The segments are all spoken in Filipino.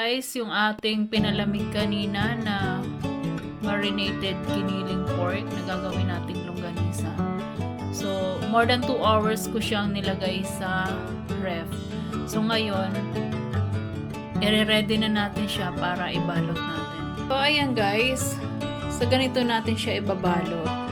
guys, yung ating pinalamig kanina na marinated giniling pork na gagawin nating longganisa. So, more than 2 hours ko siyang nilagay sa ref. So, ngayon, i-ready na natin siya para ibalot natin. So, ayan guys. So, ganito natin siya ibabalot.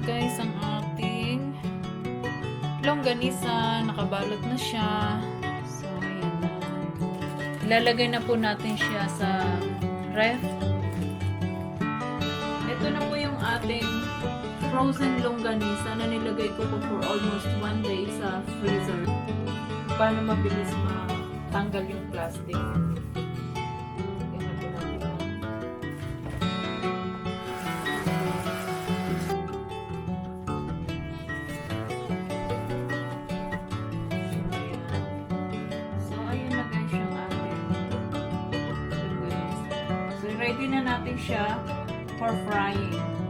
Guys, ang ating longganisa, nakabalot na siya. So, ayan na. Ilalagay na po natin siya sa ref. Ito na po yung ating frozen longganisa na nilagay ko po for almost 1 day sa freezer. Para mabilis matanggal yung plastic. Ready na natin siya for frying.